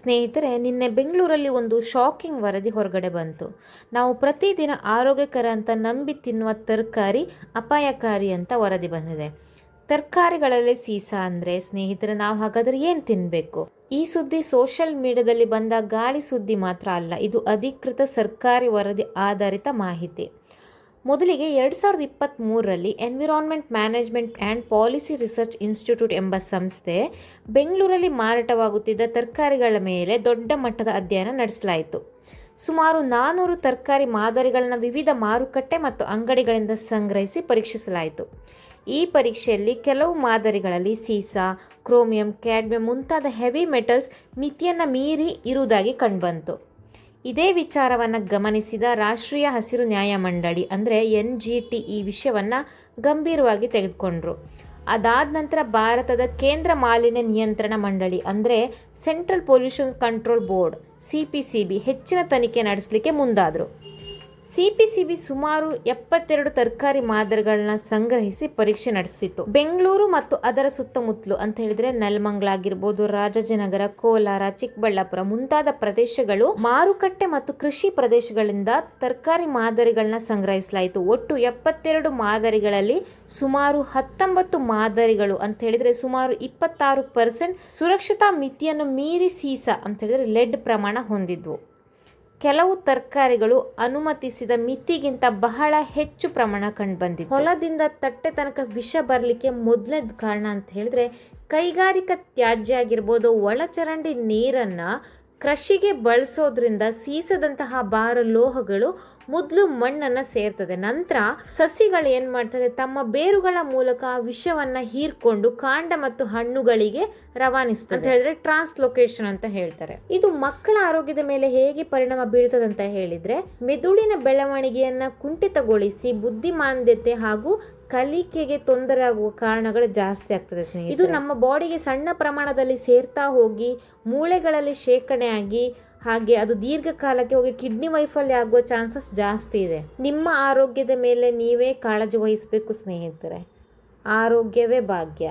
ಸ್ನೇಹಿತರೆ, ನಿನ್ನೆ ಬೆಂಗಳೂರಲ್ಲಿ ಒಂದು ಶಾಕಿಂಗ್ ವರದಿ ಹೊರಗಡೆ ಬಂತು. ನಾವು ಪ್ರತಿದಿನ ಆರೋಗ್ಯಕರ ಅಂತ ನಂಬಿ ತಿನ್ನುವ ತರಕಾರಿ ಅಪಾಯಕಾರಿ ಅಂತ ವರದಿ ಬಂದಿದೆ. ತರಕಾರಿಗಳಲ್ಲಿ ಸೀಸ ಅಂದರೆ ಸ್ನೇಹಿತರೆ, ನಾವು ಹಾಗಾದ್ರೆ ಏನು ತಿನ್ನಬೇಕು? ಈ ಸುದ್ದಿ ಸೋಷಿಯಲ್ ಮೀಡಿಯಾದಲ್ಲಿ ಬಂದ ಗಾಳಿ ಸುದ್ದಿ ಮಾತ್ರ ಅಲ್ಲ, ಇದು ಅಧಿಕೃತ ಸರ್ಕಾರಿ ವರದಿ ಆಧಾರಿತ ಮಾಹಿತಿ. ಮೊದಲಿಗೆ 2023ರಲ್ಲಿ Environment Management and Policy Research Institute ಎಂಬ ಸಂಸ್ಥೆ ಬೆಂಗಳೂರಲ್ಲಿ ಮಾರಾಟವಾಗುತ್ತಿದ್ದ ತರಕಾರಿಗಳ ಮೇಲೆ ದೊಡ್ಡ ಮಟ್ಟದ ಅಧ್ಯಯನ ನಡೆಸಲಾಯಿತು. ಸುಮಾರು 400 ತರಕಾರಿ ಮಾದರಿಗಳನ್ನು ವಿವಿಧ ಮಾರುಕಟ್ಟೆ ಮತ್ತು ಅಂಗಡಿಗಳಿಂದ ಸಂಗ್ರಹಿಸಿ ಪರೀಕ್ಷಿಸಲಾಯಿತು. ಈ ಪರೀಕ್ಷೆಯಲ್ಲಿ ಕೆಲವು ಮಾದರಿಗಳಲ್ಲಿ ಸೀಸ, ಕ್ರೋಮಿಯಂ, ಕ್ಯಾಡ್ಮಿಯಂ ಮುಂತಾದ ಹೆವಿ ಮೆಟಲ್ಸ್ ಮಿತಿಯನ್ನು ಮೀರಿ ಇರುವುದಾಗಿ ಕಂಡುಬಂತು. ಇದೇ ವಿಚಾರವನ್ನು ಗಮನಿಸಿದ ರಾಷ್ಟ್ರೀಯ ಹಸಿರು ನ್ಯಾಯಮಂಡಳಿ ಅಂದರೆ NGT ಈ ವಿಷಯವನ್ನು ಗಂಭೀರವಾಗಿ ತೆಗೆದುಕೊಂಡ್ರು. ಅದಾದ ನಂತರ ಭಾರತದ ಕೇಂದ್ರ ಮಾಲಿನ್ಯ ನಿಯಂತ್ರಣ ಮಂಡಳಿ ಅಂದರೆ central pollution control board CPCB ಹೆಚ್ಚಿನ ತನಿಖೆ ನಡೆಸಲಿಕ್ಕೆ ಮುಂದಾದರು. CPCB ಸುಮಾರು 72 ತರಕಾರಿ ಮಾದರಿಗಳನ್ನ ಸಂಗ್ರಹಿಸಿ ಪರೀಕ್ಷೆ ನಡೆಸಿತ್ತು. ಬೆಂಗಳೂರು ಮತ್ತು ಅದರ ಸುತ್ತಮುತ್ತಲು ಅಂತ ಹೇಳಿದ್ರೆ ನೆಲಮಂಗಲ ಆಗಿರ್ಬೋದು, ರಾಜಾಜಿನಗರ, ಕೋಲಾರ, ಚಿಕ್ಕಬಳ್ಳಾಪುರ ಮುಂತಾದ ಪ್ರದೇಶಗಳು ಮಾರುಕಟ್ಟೆ ಮತ್ತು ಕೃಷಿ ಪ್ರದೇಶಗಳಿಂದ ತರಕಾರಿ ಮಾದರಿಗಳನ್ನ ಸಂಗ್ರಹಿಸಲಾಯಿತು. ಒಟ್ಟು 72 ಮಾದರಿಗಳಲ್ಲಿ ಸುಮಾರು 19 ಮಾದರಿಗಳು ಅಂತ ಹೇಳಿದ್ರೆ ಸುಮಾರು 26% ಸುರಕ್ಷತಾ ಮಿತಿಯನ್ನು ಮೀರಿ ಸೀಸ ಅಂತ ಹೇಳಿದ್ರೆ ಲೆಡ್ ಪ್ರಮಾಣ ಹೊಂದಿದ್ವು. ಕೆಲವು ತರಕಾರಿಗಳು ಅನುಮತಿಸಿದ ಮಿತಿಗಿಂತ ಬಹಳ ಹೆಚ್ಚು ಪ್ರಮಾಣ ಕಂಡುಬಂದಿದೆ. ಹೊಲದಿಂದ ತಟ್ಟೆ ತನಕ ವಿಷ ಬರಲಿಕ್ಕೆ ಮೊದಲನೇದು ಕಾರಣ ಅಂತ ಹೇಳಿದ್ರೆ ಕೈಗಾರಿಕಾ ತ್ಯಾಜ್ಯ ಆಗಿರ್ಬೋದು. ಒಳಚರಂಡಿ ನೀರನ್ನು ಕೃಷಿಗೆ ಬಳಸೋದ್ರಿಂದ ಸೀಸದಂತಹ ಭಾರ ಲೋಹಗಳು ಮೊದಲು ಮಣ್ಣನ್ನು ಸೇರ್ತದೆ. ನಂತರ ಸಸಿಗಳು ಏನು ಮಾಡ್ತದೆ, ತಮ್ಮ ಬೇರುಗಳ ಮೂಲಕ ವಿಷವನ್ನು ಹೀರ್ಕೊಂಡು ಕಾಂಡ ಮತ್ತು ಹಣ್ಣುಗಳಿಗೆ ರವಾನಿಸ್ತದೆ ಅಂತ ಹೇಳಿದ್ರೆ ಟ್ರಾನ್ಸ್ಲೊಕೇಶನ್ ಅಂತ ಹೇಳ್ತಾರೆ. ಇದು ಮಕ್ಕಳ ಆರೋಗ್ಯದ ಮೇಲೆ ಹೇಗೆ ಪರಿಣಾಮ ಬೀಳ್ತದೆ ಅಂತ ಹೇಳಿದ್ರೆ ಮೆದುಳಿನ ಬೆಳವಣಿಗೆಯನ್ನ ಕುಂಠಿತಗೊಳಿಸಿ ಬುದ್ಧಿಮಾಂದ್ಯತೆ ಹಾಗೂ ಕಲಿಕೆಗೆ ತೊಂದರೆ ಆಗುವ ಕಾರಣಗಳು ಜಾಸ್ತಿ ಆಗ್ತದೆ ಸ್ನೇಹಿತರೆ. ಇದು ನಮ್ಮ ಬಾಡಿಗೆ ಸಣ್ಣ ಪ್ರಮಾಣದಲ್ಲಿ ಸೇರ್ತಾ ಹೋಗಿ ಮೂಳೆಗಳಲ್ಲಿ ಶೇಖರಣೆ ಆಗಿ ಹಾಗೆ ಅದು ದೀರ್ಘಕಾಲಕ್ಕೆ ಹೋಗಿ ಕಿಡ್ನಿ ವೈಫಲ್ಯ ಆಗುವ ಚಾನ್ಸಸ್ ಜಾಸ್ತಿ ಇದೆ. ನಿಮ್ಮ ಆರೋಗ್ಯದ ಮೇಲೆ ನೀವೇ ಕಾಳಜಿ ವಹಿಸಬೇಕು ಸ್ನೇಹಿತರೆ. ಆರೋಗ್ಯವೇ ಭಾಗ್ಯ.